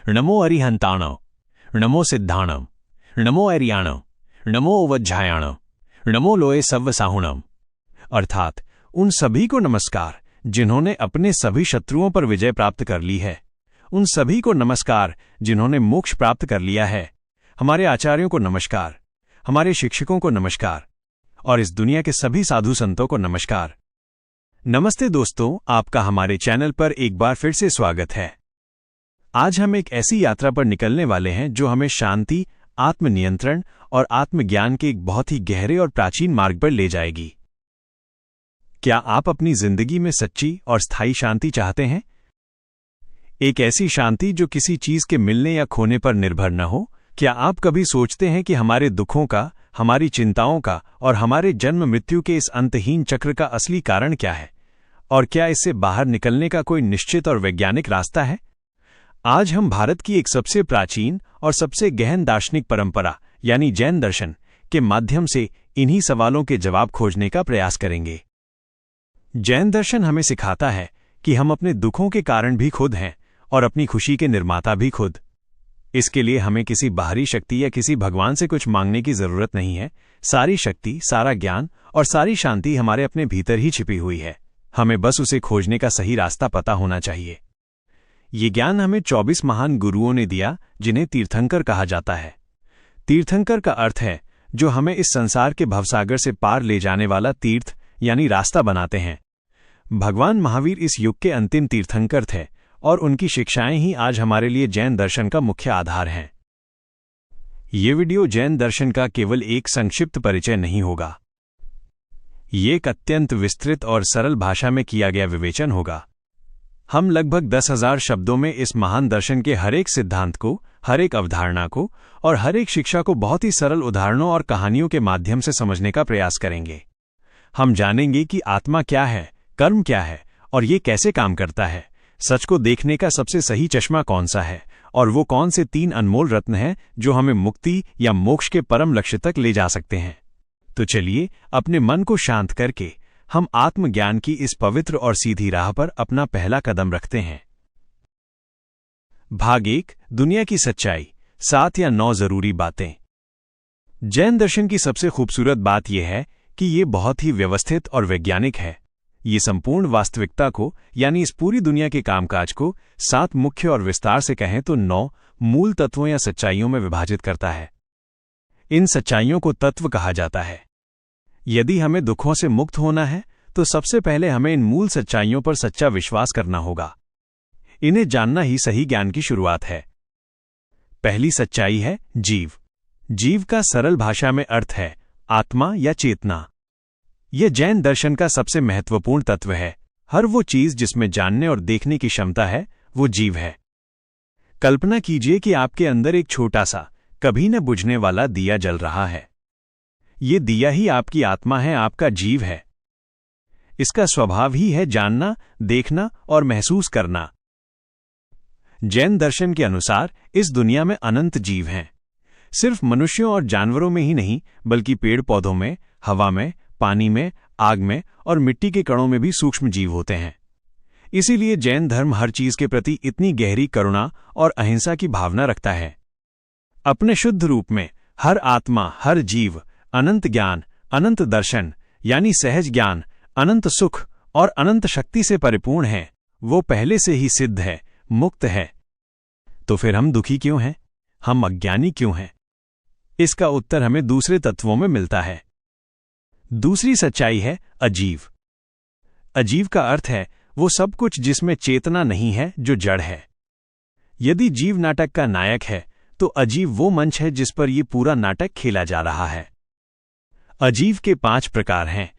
नमो अरिहंताणं, नमो सिद्धाणं, नमो ऐर्याणं, नमो उवज्झायाणं, नमो लोये सव्वसाहुणं। अर्थात उन सभी को नमस्कार जिन्होंने अपने सभी शत्रुओं पर विजय प्राप्त कर ली है। उन सभी को नमस्कार जिन्होंने मोक्ष प्राप्त कर लिया है। हमारे आचार्यों को नमस्कार, हमारे शिक्षकों को नमस्कार और इस दुनिया के सभी साधु संतों को नमस्कार। नमस्ते दोस्तों, आपका हमारे चैनल पर एक बार फिर से स्वागत है। आज हम एक ऐसी यात्रा पर निकलने वाले हैं जो हमें शांति, आत्मनियंत्रण और आत्मज्ञान के एक बहुत ही गहरे और प्राचीन मार्ग पर ले जाएगी। क्या आप अपनी जिंदगी में सच्ची और स्थायी शांति चाहते हैं? एक ऐसी शांति जो किसी चीज के मिलने या खोने पर निर्भर न हो। क्या आप कभी सोचते हैं कि हमारे दुखों का, हमारी चिंताओं का और हमारे जन्म मृत्यु के इस अंतहीन चक्र का असली कारण क्या है? और क्या इससे बाहर निकलने का कोई निश्चित और वैज्ञानिक रास्ता है? आज हम भारत की एक सबसे प्राचीन और सबसे गहन दार्शनिक परंपरा यानी जैन दर्शन के माध्यम से इन्हीं सवालों के जवाब खोजने का प्रयास करेंगे। जैन दर्शन हमें सिखाता है कि हम अपने दुखों के कारण भी खुद हैं और अपनी खुशी के निर्माता भी खुद। इसके लिए हमें किसी बाहरी शक्ति या किसी भगवान से कुछ मांगने की जरूरत नहीं है। सारी शक्ति, सारा ज्ञान और सारी शांति हमारे अपने भीतर ही छिपी हुई है। हमें बस उसे खोजने का सही रास्ता पता होना चाहिए। ये ज्ञान हमें 24 महान गुरुओं ने दिया, जिन्हें तीर्थंकर कहा जाता है। तीर्थंकर का अर्थ है जो हमें इस संसार के भवसागर से पार ले जाने वाला तीर्थ यानी रास्ता बनाते हैं। भगवान महावीर इस युग के अंतिम तीर्थंकर थे और उनकी शिक्षाएं ही आज हमारे लिए जैन दर्शन का मुख्य आधार हैं। ये वीडियो जैन दर्शन का केवल एक संक्षिप्त परिचय नहीं होगा। ये एक अत्यंत विस्तृत और सरल भाषा में किया गया विवेचन होगा। हम लगभग 10,000 शब्दों में इस महान दर्शन के हर एक सिद्धांत को, हर एक अवधारणा को और हर एक शिक्षा को बहुत ही सरल उदाहरणों और कहानियों के माध्यम से समझने का प्रयास करेंगे। हम जानेंगे कि आत्मा क्या है, कर्म क्या है और ये कैसे काम करता है। सच को देखने का सबसे सही चश्मा कौन सा है और वो कौन से 3 अनमोल रत्न हैं जो हमें मुक्ति या मोक्ष के परम लक्ष्य तक ले जा सकते हैं। तो चलिए अपने मन को शांत करके हम आत्मज्ञान की इस पवित्र और सीधी राह पर अपना पहला कदम रखते हैं। भाग 1, दुनिया की सच्चाई, 7 या 9 जरूरी बातें। जैन दर्शन की सबसे खूबसूरत बात यह है कि ये बहुत ही व्यवस्थित और वैज्ञानिक है। ये संपूर्ण वास्तविकता को यानी इस पूरी दुनिया के कामकाज को 7 मुख्य और विस्तार से कहें तो 9 मूल तत्वों या सच्चाइयों में विभाजित करता है। इन सच्चाइयों को तत्व कहा जाता है। यदि हमें दुखों से मुक्त होना है तो सबसे पहले हमें इन मूल सच्चाइयों पर सच्चा विश्वास करना होगा। इन्हें जानना ही सही ज्ञान की शुरुआत है। पहली सच्चाई है जीव। जीव का सरल भाषा में अर्थ है आत्मा या चेतना। यह जैन दर्शन का सबसे महत्वपूर्ण तत्व है। हर वो चीज जिसमें जानने और देखने की क्षमता है वो जीव है। कल्पना कीजिए कि आपके अंदर एक छोटा सा, कभी न बुझने वाला दिया जल रहा है। ये दिया ही आपकी आत्मा है, आपका जीव है। इसका स्वभाव ही है जानना, देखना और महसूस करना। जैन दर्शन के अनुसार इस दुनिया में अनंत जीव हैं। सिर्फ मनुष्यों और जानवरों में ही नहीं बल्कि पेड़ पौधों में, हवा में, पानी में, आग में और मिट्टी के कणों में भी सूक्ष्म जीव होते हैं। इसीलिए जैन धर्म हर चीज के प्रति इतनी गहरी करुणा और अहिंसा की भावना रखता है। अपने शुद्ध रूप में हर आत्मा, हर जीव अनंत ज्ञान, अनंत दर्शन यानी सहज ज्ञान, अनंत सुख और अनंत शक्ति से परिपूर्ण है। वो पहले से ही सिद्ध है, मुक्त है। तो फिर हम दुखी क्यों हैं? हम अज्ञानी क्यों हैं? इसका उत्तर हमें दूसरे तत्वों में मिलता है। दूसरी सच्चाई है अजीव। अजीव का अर्थ है वो सब कुछ जिसमें चेतना नहीं है, जो जड़ है। यदि जीव नाटक का नायक है तो अजीव वो मंच है जिस पर ये पूरा नाटक खेला जा रहा है। अजीव के 5 प्रकार हैं।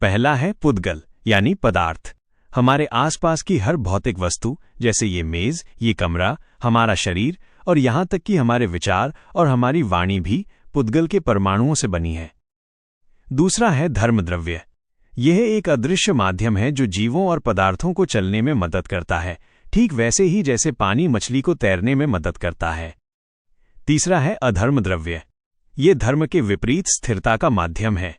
पहला है पुद्गल यानी पदार्थ। हमारे आसपास की हर भौतिक वस्तु जैसे ये मेज, ये कमरा, हमारा शरीर और यहां तक कि हमारे विचार और हमारी वाणी भी पुद्गल के परमाणुओं से बनी है। दूसरा है धर्मद्रव्य। यह एक अदृश्य माध्यम है जो जीवों और पदार्थों को चलने में मदद करता है, ठीक वैसे ही जैसे पानी मछली को तैरने में मदद करता है। तीसरा है अधर्मद्रव्य। ये धर्म के विपरीत स्थिरता का माध्यम है।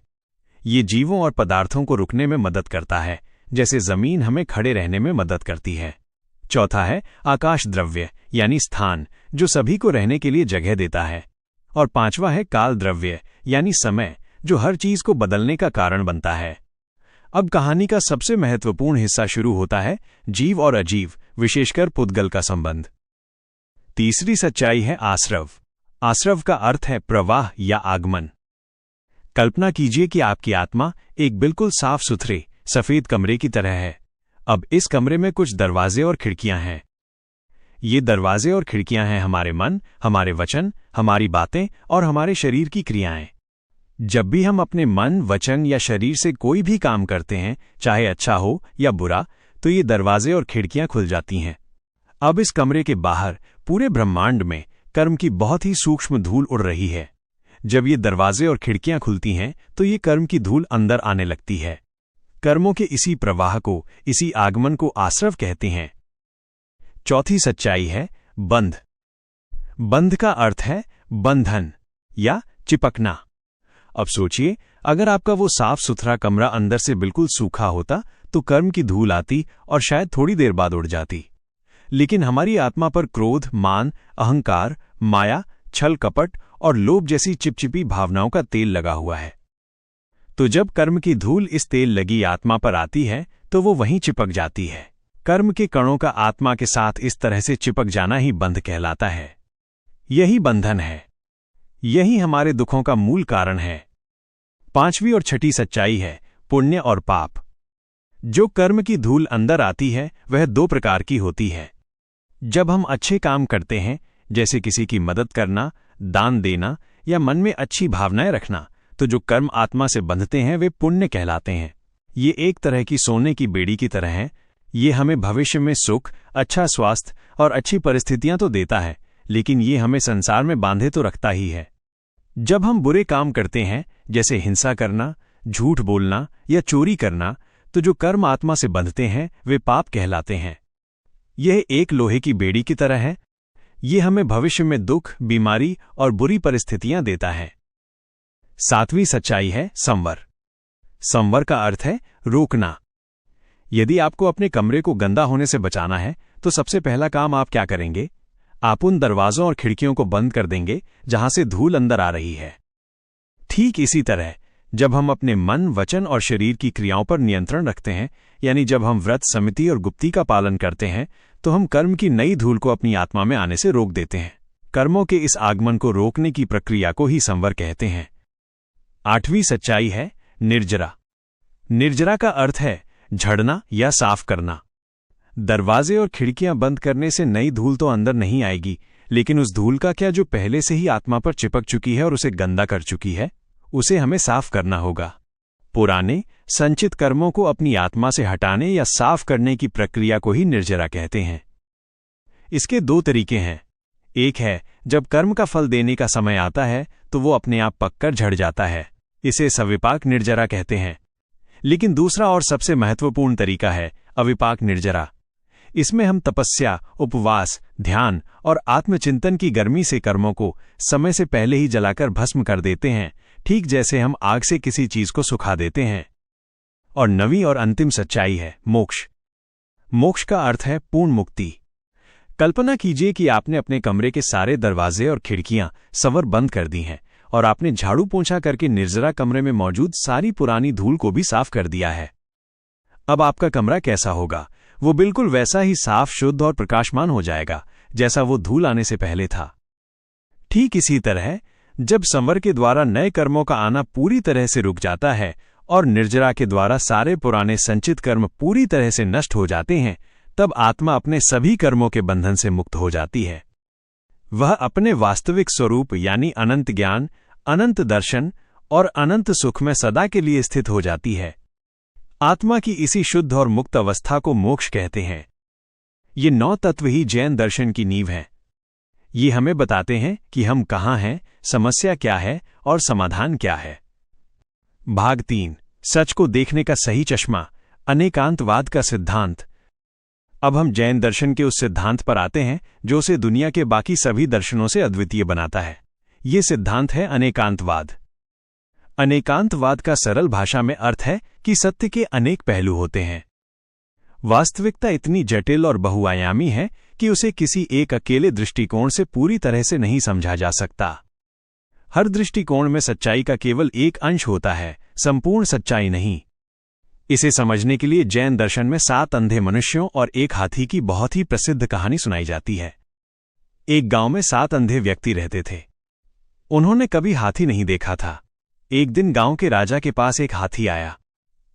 ये जीवों और पदार्थों को रुकने में मदद करता है, जैसे जमीन हमें खड़े रहने में मदद करती है। चौथा है आकाश द्रव्य यानी स्थान, जो सभी को रहने के लिए जगह देता है। और पांचवा है काल द्रव्य यानी समय, जो हर चीज को बदलने का कारण बनता है। अब कहानी का सबसे महत्वपूर्ण हिस्सा शुरू होता है, जीव और अजीव, विशेषकर पुद्गल का संबंध। तीसरी सच्चाई है आश्रव। आश्रव का अर्थ है प्रवाह या आगमन। कल्पना कीजिए कि आपकी आत्मा एक बिल्कुल साफ सुथरे सफेद कमरे की तरह है। अब इस कमरे में कुछ दरवाजे और खिड़कियां हैं। ये दरवाजे और खिड़कियां हैं हमारे मन, हमारे वचन, हमारी बातें और हमारे शरीर की क्रियाएं। जब भी हम अपने मन, वचन या शरीर से कोई भी काम करते हैं, चाहे अच्छा हो या बुरा, तो ये दरवाजे और खिड़कियां खुल जाती हैं। अब इस कमरे के बाहर पूरे ब्रह्मांड में कर्म की बहुत ही सूक्ष्म धूल उड़ रही है। जब ये दरवाजे और खिड़कियां खुलती हैं तो ये कर्म की धूल अंदर आने लगती है। कर्मों के इसी प्रवाह को, इसी आगमन को आश्रव कहते हैं। चौथी सच्चाई है बंध। बंध का अर्थ है बंधन या चिपकना। अब सोचिए, अगर आपका वो साफ सुथरा कमरा अंदर से बिल्कुल सूखा होता तो कर्म की धूल आती और शायद थोड़ी देर बाद उड़ जाती। लेकिन हमारी आत्मा पर क्रोध, मान, अहंकार, माया, छल कपट और लोभ जैसी चिपचिपी भावनाओं का तेल लगा हुआ है। तो जब कर्म की धूल इस तेल लगी आत्मा पर आती है तो वो वहीं चिपक जाती है। कर्म के कणों का आत्मा के साथ इस तरह से चिपक जाना ही बंध कहलाता है। यही बंधन है, यही हमारे दुखों का मूल कारण है। पांचवी और छठी सच्चाई है पुण्य और पाप। जो कर्म की धूल अंदर आती है वह दो प्रकार की होती है। जब हम अच्छे काम करते हैं, जैसे किसी की मदद करना, दान देना या मन में अच्छी भावनाएं रखना, तो जो कर्म आत्मा से बंधते हैं वे पुण्य कहलाते हैं। ये एक तरह की सोने की बेड़ी की तरह है। ये हमें भविष्य में सुख, अच्छा स्वास्थ्य और अच्छी परिस्थितियां तो देता है, लेकिन ये हमें संसार में बांधे तो रखता ही है। जब हम बुरे काम करते हैं, जैसे हिंसा करना, झूठ बोलना या चोरी करना, तो जो कर्म आत्मा से बंधते हैं वे पाप कहलाते हैं। यह एक लोहे की बेड़ी की तरह है। ये हमें भविष्य में दुख, बीमारी और बुरी परिस्थितियां देता है। सातवीं सच्चाई है संवर। संवर का अर्थ है रोकना। यदि आपको अपने कमरे को गंदा होने से बचाना है तो सबसे पहला काम आप क्या करेंगे? आप उन दरवाजों और खिड़कियों को बंद कर देंगे जहां से धूल अंदर आ रही है। ठीक इसी तरह जब हम अपने मन, वचन और शरीर की क्रियाओं पर नियंत्रण रखते हैं, यानी जब हम व्रत, समिति और गुप्ती का पालन करते हैं, तो हम कर्म की नई धूल को अपनी आत्मा में आने से रोक देते हैं। कर्मों के इस आगमन को रोकने की प्रक्रिया को ही संवर कहते हैं। आठवीं सच्चाई है निर्जरा। निर्जरा का अर्थ है झड़ना या साफ करना। दरवाजे और खिड़कियां बंद करने से नई धूल तो अंदर नहीं आएगी, लेकिन उस धूल का क्या जो पहले से ही आत्मा पर चिपक चुकी है और उसे गंदा कर चुकी है, उसे हमें साफ करना होगा। पुराने संचित कर्मों को अपनी आत्मा से हटाने या साफ करने की प्रक्रिया को ही निर्जरा कहते हैं। इसके दो तरीके हैं। एक है जब कर्म का फल देने का समय आता है तो वो अपने आप पककर झड़ जाता है, इसे सविपाक निर्जरा कहते हैं। लेकिन दूसरा और सबसे महत्वपूर्ण तरीका है अविपाक निर्जरा। इसमें हम तपस्या, उपवास, ध्यान और आत्मचिंतन की गर्मी से कर्मों को समय से पहले ही जलाकर भस्म कर देते हैं, ठीक जैसे हम आग से किसी चीज को सुखा देते हैं। और नवीं और अंतिम सच्चाई है मोक्ष। मोक्ष का अर्थ है पूर्ण मुक्ति। कल्पना कीजिए कि आपने अपने कमरे के सारे दरवाजे और खिड़कियां संवर बंद कर दी हैं और आपने झाड़ू पोंछा करके निर्जरा कमरे में मौजूद सारी पुरानी धूल को भी साफ कर दिया है। अब आपका कमरा कैसा होगा? वो बिल्कुल वैसा ही साफ, शुद्ध और प्रकाशमान हो जाएगा जैसा वो धूल आने से पहले था। ठीक इसी तरह जब संवर के द्वारा नए कर्मों का आना पूरी तरह से रुक जाता है और निर्जरा के द्वारा सारे पुराने संचित कर्म पूरी तरह से नष्ट हो जाते हैं, तब आत्मा अपने सभी कर्मों के बंधन से मुक्त हो जाती है। वह अपने वास्तविक स्वरूप यानी अनंत ज्ञान, अनंत दर्शन और अनंत सुख में सदा के लिए स्थित हो जाती है। आत्मा की इसी शुद्ध और मुक्त अवस्था को मोक्ष कहते हैं। ये 9 तत्व ही जैन दर्शन की नींव हैं। ये हमें बताते हैं कि हम कहाँ हैं, समस्या क्या है और समाधान क्या है। भाग 3, सच को देखने का सही चश्मा, अनेकांतवाद का सिद्धांत। अब हम जैन दर्शन के उस सिद्धांत पर आते हैं जो उसे दुनिया के बाकी सभी दर्शनों से अद्वितीय बनाता है। ये सिद्धांत है अनेकांतवाद। अनेकांतवाद का सरल भाषा में अर्थ है कि सत्य के अनेक पहलू होते हैं। वास्तविकता इतनी जटिल और बहुआयामी है कि उसे किसी एक अकेले दृष्टिकोण से पूरी तरह से नहीं समझा जा सकता। हर दृष्टिकोण में सच्चाई का केवल एक अंश होता है, संपूर्ण सच्चाई नहीं। इसे समझने के लिए जैन दर्शन में 7 अंधे मनुष्यों और एक हाथी की बहुत ही प्रसिद्ध कहानी सुनाई जाती है। एक गांव में 7 अंधे व्यक्ति रहते थे। उन्होंने कभी हाथी नहीं देखा था। एक दिन गांव के राजा के पास एक हाथी आया।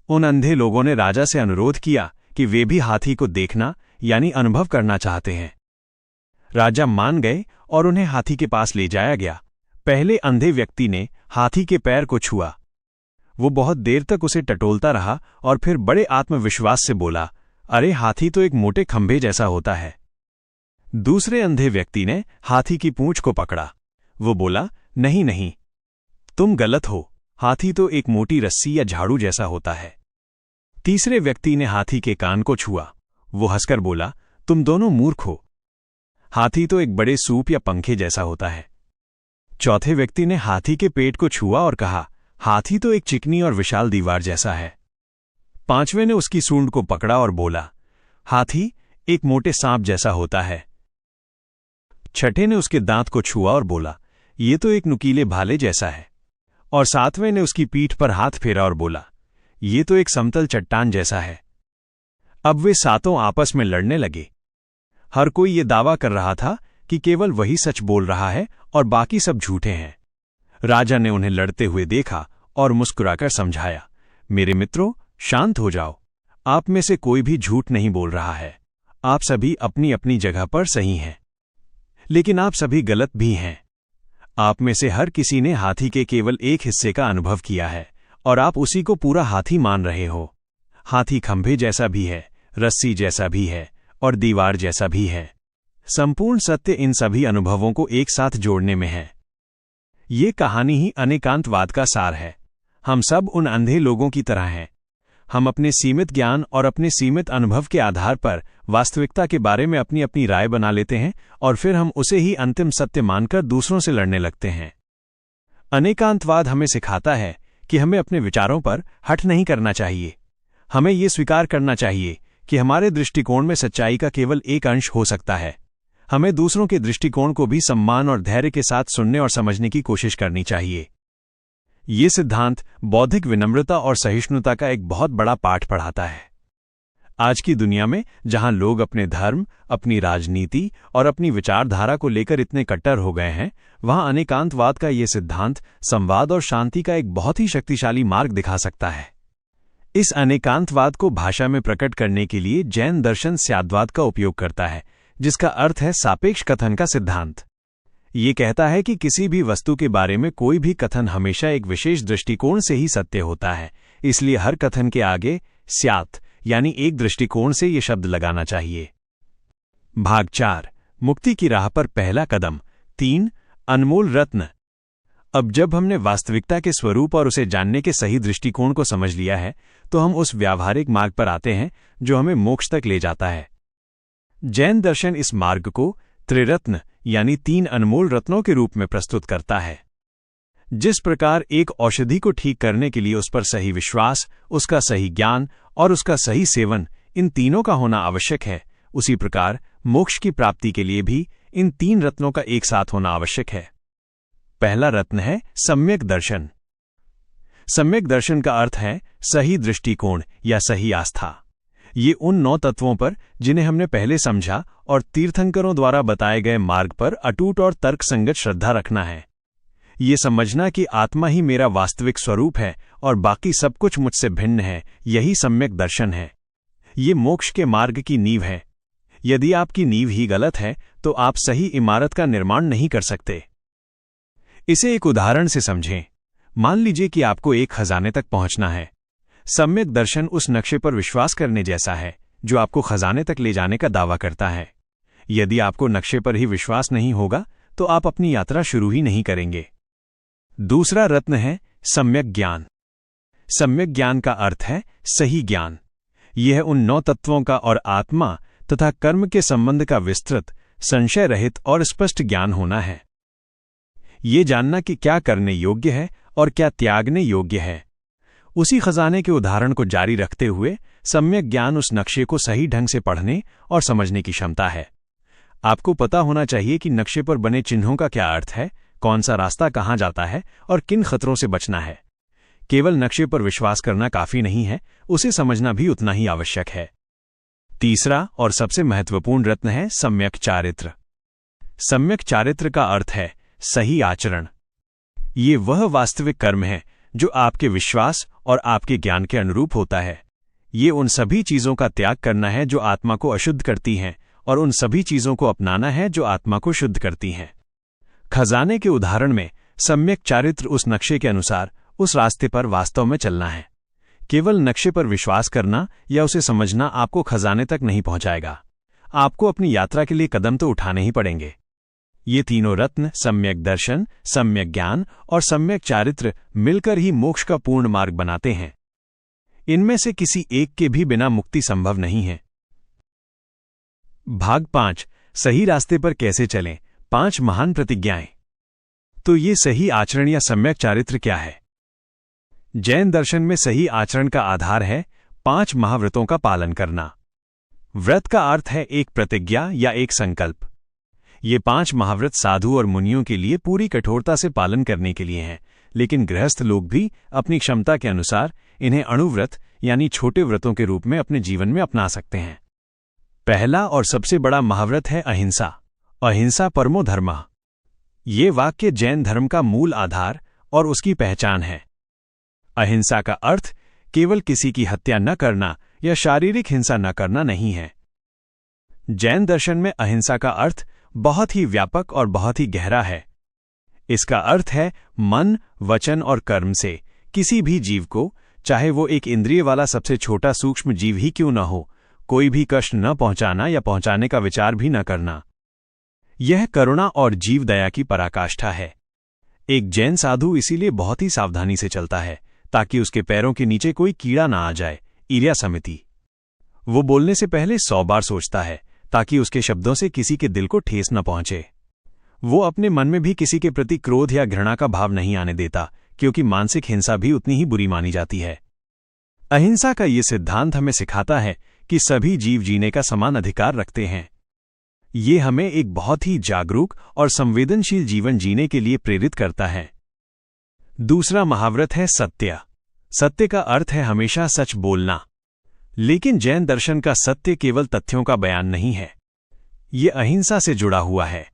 उन अंधे लोगों ने राजा से अनुरोध किया कि वे भी हाथी को देखना यानी अनुभव करना चाहते हैं। राजा मान गए और उन्हें हाथी के पास ले जाया गया। पहले अंधे व्यक्ति ने हाथी के पैर को छुआ। वो बहुत देर तक उसे टटोलता रहा और फिर बड़े आत्मविश्वास से बोला, अरे हाथी तो एक मोटे खंभे जैसा होता है। दूसरे अंधे व्यक्ति ने हाथी की पूंछ को पकड़ा। वो बोला, नहीं नहीं, तुम गलत हो, हाथी तो एक मोटी रस्सी या झाड़ू जैसा होता है। तीसरे व्यक्ति ने हाथी के कान को छुआ। वो हंसकर बोला, तुम दोनों मूर्ख हो, हाथी तो एक बड़े सूप या पंखे जैसा होता है। चौथे व्यक्ति ने हाथी के पेट को छुआ और कहा, हाथी तो एक चिकनी और विशाल दीवार जैसा है। पांचवें ने उसकी सूंड को पकड़ा और बोला, हाथी एक मोटे सांप जैसा होता है। छठे ने उसके दांत को छुआ और बोला, ये तो एक नुकीले भाले जैसा है। और सातवें ने उसकी पीठ पर हाथ फेरा और बोला, ये तो एक समतल चट्टान जैसा है। अब वे सातों आपस में लड़ने लगे। हर कोई ये दावा कर रहा था कि केवल वही सच बोल रहा है और बाकी सब झूठे हैं। राजा ने उन्हें लड़ते हुए देखा और मुस्कुराकर समझाया, मेरे मित्रों, शांत हो जाओ, आप में से कोई भी झूठ नहीं बोल रहा है। आप सभी अपनी अपनी जगह पर सही हैं, लेकिन आप सभी गलत भी हैं। आप में से हर किसी ने हाथी के केवल एक हिस्से का अनुभव किया है और आप उसी को पूरा हाथी मान रहे हो। हाथी खंभे जैसा भी है, रस्सी जैसा भी है और दीवार जैसा भी है। संपूर्ण सत्य इन सभी अनुभवों को एक साथ जोड़ने में है। ये कहानी ही अनेकांतवाद का सार है। हम सब उन अंधे लोगों की तरह हैं। हम अपने सीमित ज्ञान और अपने सीमित अनुभव के आधार पर वास्तविकता के बारे में अपनी अपनी राय बना लेते हैं और फिर हम उसे ही अंतिम सत्य मानकर दूसरों से लड़ने लगते हैं। अनेकांतवाद हमें सिखाता है कि हमें अपने विचारों पर हठ नहीं करना चाहिए। हमें ये स्वीकार करना चाहिए कि हमारे दृष्टिकोण में सच्चाई का केवल एक अंश हो सकता है। हमें दूसरों के दृष्टिकोण को भी सम्मान और धैर्य के साथ सुनने और समझने की कोशिश करनी चाहिए। ये सिद्धांत बौद्धिक विनम्रता और सहिष्णुता का एक बहुत बड़ा पाठ पढ़ाता है। आज की दुनिया में जहां लोग अपने धर्म, अपनी राजनीति और अपनी विचारधारा को लेकर इतने कट्टर हो गए हैं, वहां अनेकांतवाद का ये सिद्धांत संवाद और शांति का एक बहुत ही शक्तिशाली मार्ग दिखा सकता है। इस अनेकांतवाद को भाषा में प्रकट करने के लिए जैन दर्शन स्याद्वाद का उपयोग करता है, जिसका अर्थ है सापेक्ष कथन का सिद्धांत। ये कहता है कि किसी भी वस्तु के बारे में कोई भी कथन हमेशा एक विशेष दृष्टिकोण से ही सत्य होता है, इसलिए हर कथन के आगे स्यात् यानी एक दृष्टिकोण से ये शब्द लगाना चाहिए। भाग 4, मुक्ति की राह पर पहला कदम। 3, अनमोल रत्न। अब जब हमने वास्तविकता के स्वरूप और उसे जानने के सही दृष्टिकोण को समझ लिया है, तो हम उस व्यावहारिक मार्ग पर आते हैं जो हमें मोक्ष तक ले जाता है। जैन दर्शन इस मार्ग को त्रिरत्न यानी 3 अनमोल रत्नों के रूप में प्रस्तुत करता है। जिस प्रकार एक औषधि को ठीक करने के लिए उस पर सही विश्वास, उसका सही ज्ञान और उसका सही सेवन, इन तीनों का होना आवश्यक है, उसी प्रकार मोक्ष की प्राप्ति के लिए भी इन 3 रत्नों का एक साथ होना आवश्यक है। पहला रत्न है सम्यक दर्शन। सम्यक दर्शन का अर्थ है सही दृष्टिकोण या सही आस्था। ये उन 9 तत्वों पर जिन्हें हमने पहले समझा और तीर्थंकरों द्वारा बताए गए मार्ग पर अटूट और तर्कसंगत श्रद्धा रखना है। ये समझना कि आत्मा ही मेरा वास्तविक स्वरूप है और बाकी सब कुछ मुझसे भिन्न है, यही सम्यक दर्शन है। ये मोक्ष के मार्ग की नींव है। यदि आपकी नींव ही गलत है तो आप सही इमारत का निर्माण नहीं कर सकते। इसे एक उदाहरण से समझें। मान लीजिए कि आपको एक खजाने तक पहुंचना है। सम्यक दर्शन उस नक्शे पर विश्वास करने जैसा है जो आपको खजाने तक ले जाने का दावा करता है। यदि आपको नक्शे पर ही विश्वास नहीं होगा तो आप अपनी यात्रा शुरू ही नहीं करेंगे। दूसरा रत्न है सम्यक ज्ञान। सम्यक ज्ञान का अर्थ है सही ज्ञान। यह उन 9 तत्वों का और आत्मा तथा कर्म के संबंध का विस्तृत, संशय रहित और स्पष्ट ज्ञान होना है। ये जानना कि क्या करने योग्य है और क्या त्यागने योग्य है। उसी खजाने के उदाहरण को जारी रखते हुए सम्यक ज्ञान उस नक्शे को सही ढंग से पढ़ने और समझने की क्षमता है। आपको पता होना चाहिए कि नक्शे पर बने चिन्हों का क्या अर्थ है, कौन सा रास्ता कहाँ जाता है और किन खतरों से बचना है। केवल नक्शे पर विश्वास करना काफी नहीं है, उसे समझना भी उतना ही आवश्यक है। तीसरा और सबसे महत्वपूर्ण रत्न है सम्यक चारित्र। सम्यक चारित्र का अर्थ है सही आचरण। ये वह वास्तविक कर्म है जो आपके विश्वास और आपके ज्ञान के अनुरूप होता है। ये उन सभी चीजों का त्याग करना है जो आत्मा को अशुद्ध करती हैं और उन सभी चीजों को अपनाना है जो आत्मा को शुद्ध करती हैं। खजाने के उदाहरण में सम्यक चारित्र उस नक्शे के अनुसार उस रास्ते पर वास्तव में चलना है। केवल नक्शे पर विश्वास करना या उसे समझना आपको खजाने तक नहीं पहुंचाएगा। आपको अपनी यात्रा के लिए कदम तो उठाने ही पड़ेंगे। ये तीनों रत्न सम्यक दर्शन, सम्यक ज्ञान और सम्यक चारित्र मिलकर ही मोक्ष का पूर्ण मार्ग बनाते हैं। इनमें से किसी एक के भी बिना मुक्ति संभव नहीं है। भाग 5 सही रास्ते पर कैसे चलें, 5 महान प्रतिज्ञाएं। तो ये सही आचरण या सम्यक चारित्र क्या है? जैन दर्शन में सही आचरण का आधार है 5 महाव्रतों का पालन करना। व्रत का अर्थ है एक प्रतिज्ञा या एक संकल्प। ये 5 महाव्रत साधु और मुनियों के लिए पूरी कठोरता से पालन करने के लिए हैं, लेकिन गृहस्थ लोग भी अपनी क्षमता के अनुसार इन्हें अणुव्रत यानी छोटे व्रतों के रूप में अपने जीवन में अपना सकते हैं। पहला और सबसे बड़ा महाव्रत है अहिंसा। अहिंसा परमो धर्मः। ये वाक्य जैन धर्म का मूल आधार और उसकी पहचान है। अहिंसा का अर्थ केवल किसी की हत्या न करना या शारीरिक हिंसा न करना नहीं है। जैन दर्शन में अहिंसा का अर्थ बहुत ही व्यापक और बहुत ही गहरा है। इसका अर्थ है मन, वचन और कर्म से किसी भी जीव को, चाहे वो एक इंद्रिय वाला सबसे छोटा सूक्ष्म जीव ही क्यों न हो, कोई भी कष्ट न पहुंचाना या पहुंचाने का विचार भी न करना। यह करुणा और जीव दया की पराकाष्ठा है। एक जैन साधु इसीलिए बहुत ही सावधानी से चलता है ताकि उसके पैरों के नीचे कोई कीड़ा ना आ जाए, ईर्ष्या समिति। वो बोलने से पहले 100 बार सोचता है ताकि उसके शब्दों से किसी के दिल को ठेस न पहुंचे। वो अपने मन में भी किसी के प्रति क्रोध या घृणा का भाव नहीं आने देता, क्योंकि मानसिक हिंसा भी उतनी ही बुरी मानी जाती है। अहिंसा का ये सिद्धांत हमें सिखाता है कि सभी जीव जीने का समान अधिकार रखते हैं। ये हमें एक बहुत ही जागरूक और संवेदनशील जीवन जीने के लिए प्रेरित करता है। दूसरा महाव्रत है सत्य। सत्य का अर्थ है हमेशा सच बोलना। लेकिन जैन दर्शन का सत्य केवल तथ्यों का बयान नहीं है। ये अहिंसा से जुड़ा हुआ है।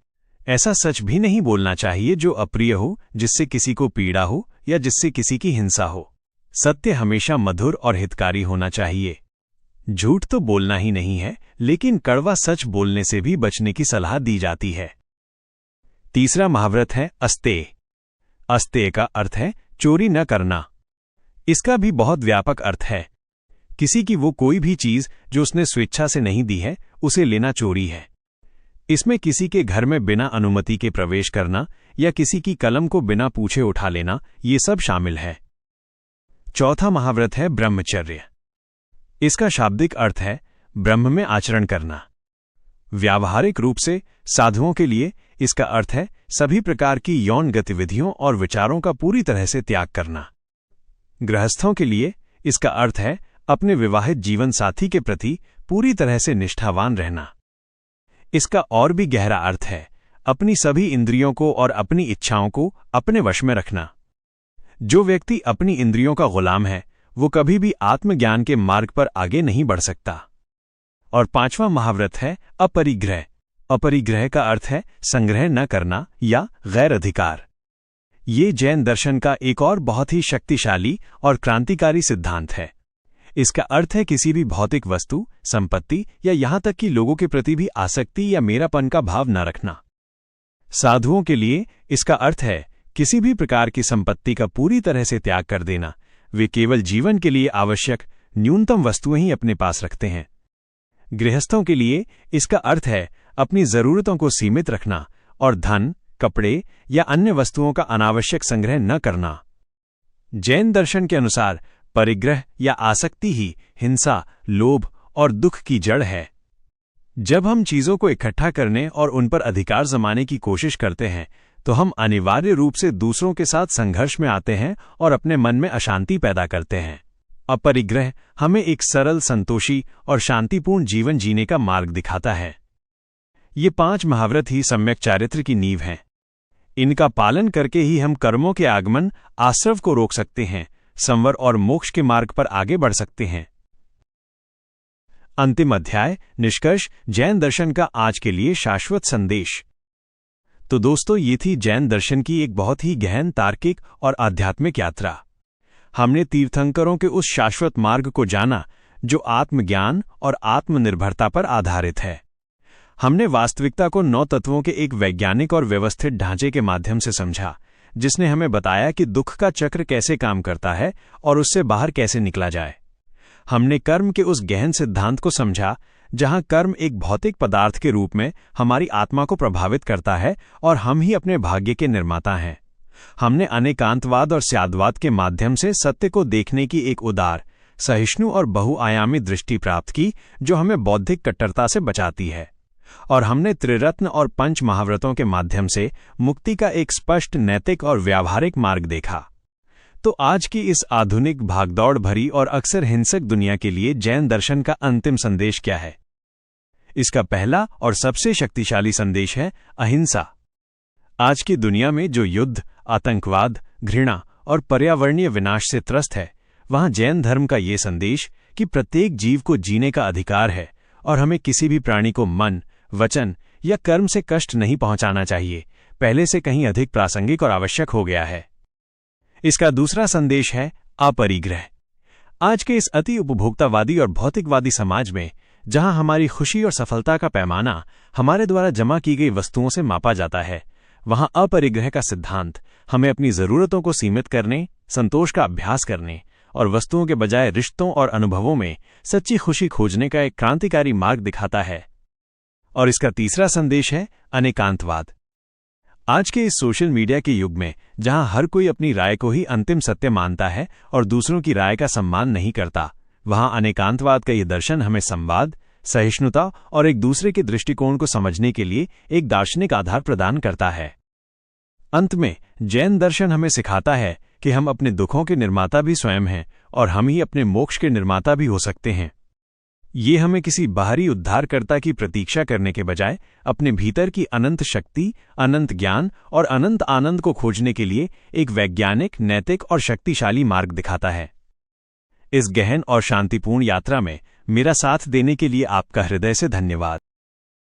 ऐसा सच भी नहीं बोलना चाहिए जो अप्रिय हो, जिससे किसी को पीड़ा हो या जिससे किसी की हिंसा हो। सत्य हमेशा मधुर और हितकारी होना चाहिए। झूठ तो बोलना ही नहीं है, लेकिन कड़वा सच बोलने से भी बचने की सलाह दी जाती है। तीसरा महाव्रत है अस्तेय। अस्तेय का अर्थ है चोरी न करना। इसका भी बहुत व्यापक अर्थ है। किसी की वो कोई भी चीज जो उसने स्वेच्छा से नहीं दी है, उसे लेना चोरी है। इसमें किसी के घर में बिना अनुमति के प्रवेश करना या किसी की कलम को बिना पूछे उठा लेना, ये सब शामिल है। चौथा महाव्रत है ब्रह्मचर्य। इसका शाब्दिक अर्थ है ब्रह्म में आचरण करना। व्यावहारिक रूप से साधुओं के लिए इसका अर्थ है सभी प्रकार की यौन गतिविधियों और विचारों का पूरी तरह से त्याग करना। गृहस्थों के लिए इसका अर्थ है अपने विवाहित जीवन साथी के प्रति पूरी तरह से निष्ठावान रहना। इसका और भी गहरा अर्थ है अपनी सभी इंद्रियों को और अपनी इच्छाओं को अपने वश में रखना। जो व्यक्ति अपनी इंद्रियों का गुलाम है, वो कभी भी आत्मज्ञान के मार्ग पर आगे नहीं बढ़ सकता। और पांचवा महाव्रत है अपरिग्रह। अपरिग्रह का अर्थ है संग्रह न करना या गैर अधिकार। ये जैन दर्शन का एक और बहुत ही शक्तिशाली और क्रांतिकारी सिद्धांत है। इसका अर्थ है किसी भी भौतिक वस्तु, संपत्ति या यहां तक कि लोगों के प्रति भी आसक्ति या मेरापन का भाव न रखना। साधुओं के लिए इसका अर्थ है किसी भी प्रकार की संपत्ति का पूरी तरह से त्याग कर देना। वे केवल जीवन के लिए आवश्यक न्यूनतम वस्तुएं ही अपने पास रखते हैं। गृहस्थों के लिए इसका अर्थ है अपनी जरूरतों को सीमित रखना और धन, कपड़े या अन्य वस्तुओं का अनावश्यक संग्रह न करना। जैन दर्शन के अनुसार परिग्रह या आसक्ति ही हिंसा, लोभ और दुख की जड़ है। जब हम चीजों को इकट्ठा करने और उन पर अधिकार जमाने की कोशिश करते हैं, तो हम अनिवार्य रूप से दूसरों के साथ संघर्ष में आते हैं और अपने मन में अशांति पैदा करते हैं। अपरिग्रह हमें एक सरल, संतोषी और शांतिपूर्ण जीवन जीने का मार्ग दिखाता है। ये 5 महाव्रत ही सम्यक चारित्र की नींव हैं। इनका पालन करके ही हम कर्मों के आगमन, आश्रव को रोक सकते हैं, संवर और मोक्ष के मार्ग पर आगे बढ़ सकते हैं। अंतिम अध्याय, निष्कर्ष, जैन दर्शन का आज के लिए शाश्वत संदेश। तो दोस्तों, ये थी जैन दर्शन की एक बहुत ही गहन, तार्किक और आध्यात्मिक यात्रा। हमने तीर्थंकरों के उस शाश्वत मार्ग को जाना जो आत्मज्ञान और आत्मनिर्भरता पर आधारित है। हमने वास्तविकता को 9 तत्वों के एक वैज्ञानिक और व्यवस्थित ढांचे के माध्यम से समझा, जिसने हमें बताया कि दुख का चक्र कैसे काम करता है और उससे बाहर कैसे निकला जाए। हमने कर्म के उस गहन सिद्धांत को समझा जहां कर्म एक भौतिक पदार्थ के रूप में हमारी आत्मा को प्रभावित करता है और हम ही अपने भाग्य के निर्माता हैं। हमने अनेकांतवाद और स्यादवाद के माध्यम से सत्य को देखने की एक उदार, सहिष्णु और बहुआयामी दृष्टि प्राप्त की, जो हमें बौद्धिक कट्टरता से बचाती है। और हमने त्रिरत्न और 5 महाव्रतों के माध्यम से मुक्ति का एक स्पष्ट, नैतिक और व्यावहारिक मार्ग देखा। तो आज की इस आधुनिक, भागदौड़ भरी और अक्सर हिंसक दुनिया के लिए जैन दर्शन का अंतिम संदेश क्या है? इसका पहला और सबसे शक्तिशाली संदेश है अहिंसा। आज की दुनिया में जो युद्ध, आतंकवाद, घृणा और पर्यावरणीय विनाश से त्रस्त है, वहां जैन धर्म का ये संदेश कि प्रत्येक जीव को जीने का अधिकार है और हमें किसी भी प्राणी को मन, वचन या कर्म से कष्ट नहीं पहुंचाना चाहिए, पहले से कहीं अधिक प्रासंगिक और आवश्यक हो गया है। इसका दूसरा संदेश है अपरिग्रह। आज के इस अति उपभोक्तावादी और भौतिकवादी समाज में, जहां हमारी खुशी और सफलता का पैमाना हमारे द्वारा जमा की गई वस्तुओं से मापा जाता है, वहां अपरिग्रह का सिद्धांत हमें अपनी जरूरतों को सीमित करने, संतोष का अभ्यास करने और वस्तुओं के बजाय रिश्तों और अनुभवों में सच्ची खुशी खोजने का एक क्रांतिकारी मार्ग दिखाता है। और इसका तीसरा संदेश है अनेकांतवाद। आज के इस सोशल मीडिया के युग में, जहां हर कोई अपनी राय को ही अंतिम सत्य मानता है और दूसरों की राय का सम्मान नहीं करता, वहां अनेकांतवाद का यह दर्शन हमें संवाद, सहिष्णुता और एक दूसरे के दृष्टिकोण को समझने के लिए एक दार्शनिक आधार प्रदान करता है। अंत में जैन दर्शन हमें सिखाता है कि हम अपने दुखों के निर्माता भी स्वयं हैं और हम ही अपने मोक्ष के निर्माता भी हो सकते हैं। ये हमें किसी बाहरी उद्धारकर्ता की प्रतीक्षा करने के बजाय अपने भीतर की अनंत शक्ति, अनंत ज्ञान और अनंत आनंद को खोजने के लिए एक वैज्ञानिक, नैतिक और शक्तिशाली मार्ग दिखाता है। इस गहन और शांतिपूर्ण यात्रा में मेरा साथ देने के लिए आपका हृदय से धन्यवाद।